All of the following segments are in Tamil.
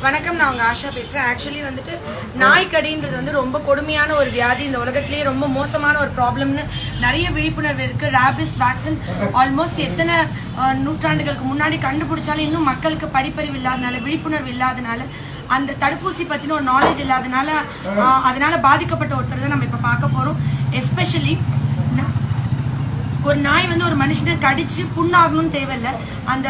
வணக்கம், நான் உங்க ஆஷா பேசுறேன். ஆக்சுவலி வந்துட்டு நாய்க்கடின்றது வந்து ரொம்ப கொடுமையான ஒரு வியாதி. இந்த உலகத்திலேயே ரொம்ப மோசமான ஒரு ப்ராப்ளம்னு நிறைய விழிப்புணர்வு இருக்கு. ரேபிஸ் வேக்சின் ஆல்மோஸ்ட் எத்தனை நூற்றாண்டுகளுக்கு முன்னாடி கண்டுபிடிச்சாலும் இன்னும் மக்களுக்கு படிப்பறிவு இல்லாதனால, விழிப்புணர்வு இல்லாதனால, அந்த தடுப்பூசி பத்தின ஒரு நாலேஜ் இல்லாதனால அதனால பாதிக்கப்பட்ட ஒருத்தர் தான் நம்ம இப்ப பார்க்க போறோம். எஸ்பெஷலி ஒரு நாய் வந்து ஒரு மனுஷனை கடிச்சு புண்ணாகணும்னு தேவையில்லை. அந்த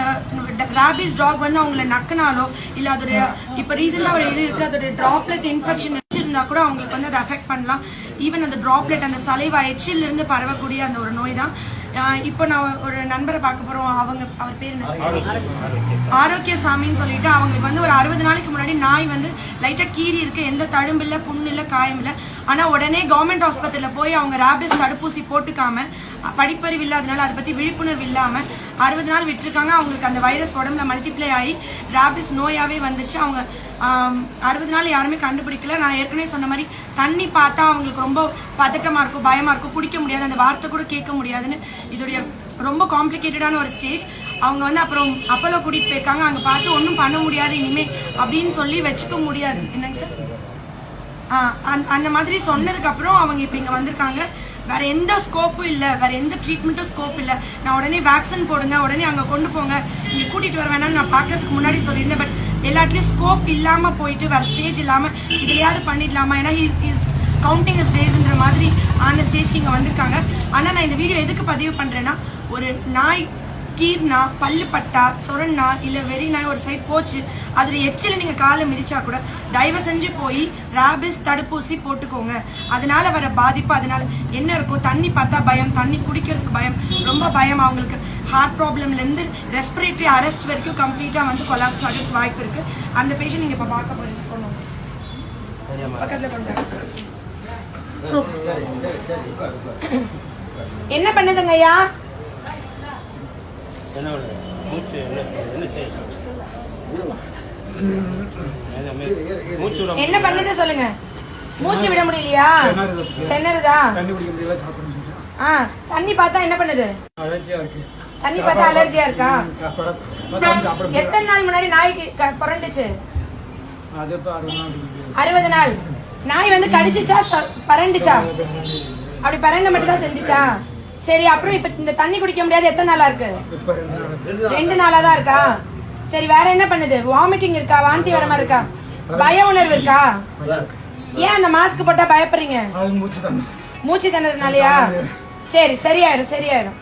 ராபிஸ் டாக் வந்து அவங்கள நக்கினாலோ இல்லை அதோடைய இப்போ ரீசெண்டாக ஒரு இது இருக்குது, அதோடைய ட்ராப்லெட் இன்ஃபெக்ஷன் வச்சிருந்தா கூட அவங்களுக்கு வந்து அதை அஃபெக்ட் பண்ணலாம். ஈவன் அந்த ட்ராப்லெட், அந்த சலைவா எச்சிலிருந்து பரவக்கூடிய அந்த ஒரு நோய் தான். இப்போ நான் ஒரு நண்பரை பார்க்க போகிறோம். அவர் பேர் ஆரோக்கிய சாமின்னு சொல்லிட்டு, அவங்களுக்கு வந்து ஒரு 60 நாளைக்கு முன்னாடி நாய் வந்து லைட்டாக கீறி இருக்கு, எந்த தழும்பு இல்லை, புண்ணு இல்லை, காயம் இல்லை. ஆனால் உடனே கவர்மெண்ட் ஹாஸ்பிட்டலில் போய் அவங்க ரேபிஸ் தடுப்பூசி போட்டுக்காம, படிப்பறிவு இல்லாதனால அதை பற்றி விழிப்புணர்வு இல்லாமல் 60 நாள் விட்டுருக்காங்க. அவங்களுக்கு அந்த வைரஸ் உடம்புல மல்டிப்ளை ஆகி ரேபிஸ் நோயாகவே வந்துச்சு. அவங்க 60 நாள் யாருமே கண்டுபிடிக்கல. நான் ஏற்கனவே சொன்ன மாதிரி தண்ணி பார்த்தா அவங்களுக்கு ரொம்ப பதட்டமாக இருக்கும், பயமாக இருக்கும், குடிக்க முடியாது, அந்த வார்த்தை கூட கேட்க முடியாதுன்னு இதோடைய ரொம்ப காம்ப்ளிகேட்டடான ஒரு ஸ்டேஜ். அவங்க வந்து அப்புறம் அப்போலோ கூட்டிகிட்டு போயிருக்காங்க. அங்கே பார்த்து ஒன்றும் பண்ண முடியாது இனிமே அப்படின்னு சொல்லி வச்சுக்க முடியாது. என்னங்க சார்? அந்த மாதிரி சொன்னதுக்கப்புறம் அவங்க இப்போ இங்கே வந்திருக்காங்க. வேற எந்த ஸ்கோப்பும் இல்லை, வேற எந்த ட்ரீட்மெண்ட்டும் ஸ்கோப் இல்லை. நான் உடனே வேக்சின் போடுங்க, உடனே அங்கே கொண்டு போங்க, இங்கே கூட்டிகிட்டு வர வேணாம்னு நான் பார்க்கறதுக்கு முன்னாடி சொல்லியிருந்தேன். பட் எல்லாத்துலேயும் ஸ்கோப் இல்லாமல் போயிட்டு வேற ஸ்டேஜ் இல்லாமல் இதுலையாவது பண்ணிடலாமா, ஏன்னா இஸ் கவுண்டிங் இஸ் டேஸ்ன்ற மாதிரி ஆன ஸ்டேஜ்க்கு இங்கே வந்திருக்காங்க. ஆனால் நான் இந்த வீடியோ எதுக்கு பதிவு பண்ணுறேன்னா, ஒரு நாய் கீர்னா, பல்லு பட்டா, சொரண்ணா, இல்லை வெறி நாய் ஒரு சைட் போச்சு, அதில் எச்சில் நீங்கள் காலை மிதிச்சா கூட தயவு செஞ்சு போய் ரேபிஸ் தடுப்பூசி போட்டுக்கோங்க. அதனால வர பாதிப்பு அதனால என்ன இருக்கும்? தண்ணி பார்த்தா பயம், தண்ணி குடிக்கிறதுக்கு பயம், ரொம்ப பயம். அவங்களுக்கு ஹார்ட் ப்ராப்ளம்லேருந்து ரெஸ்பிரேட்டரி அரெஸ்ட் வரைக்கும் கம்ப்ளீட்டாக வந்து கொலாப்ஸ் ஆகிறதுக்கு வாய்ப்பு இருக்கு. அந்த பேஷண்ட் நீங்கள் இப்போ பார்க்க போறீங்க. பக்கத்தில் கொண்டு என்ன பண்ணுதுங்க ஐயா? என்ன பண்ணுது சொல்லுங்க. மூச்சு விட முடியலையா? திணறுதா? தண்ணி பார்த்தா என்ன பண்ணுது? தண்ணி பார்த்தா அலர்ஜியா இருக்கா? எத்தனை நாள் முன்னாடி நாய்க்கு பரண்டுச்சு? 60 நாள். நாய் வந்து கடிச்சுச்சா பரண்டுச்சா? அப்படி பரண்ட மட்டும் தான் செஞ்சுச்சா? சரி, அப்புறம் இப்ப இந்த தண்ணி குடிக்க முடியாது எத்தனை நாளா இருக்கு? 2 நாளா தான் இருக்கா? சரி, வேற என்ன பண்ணுது? வாமிட்டிங் இருக்கா? வாந்தி வர மாதிரி இருக்கா? பய உணர்வு இருக்கா? ஏன் அந்த மாஸ்க் போட்டா பயப்படுறீங்க? மூச்சு திணறனாலயா? சரி, சரியாயிரும்.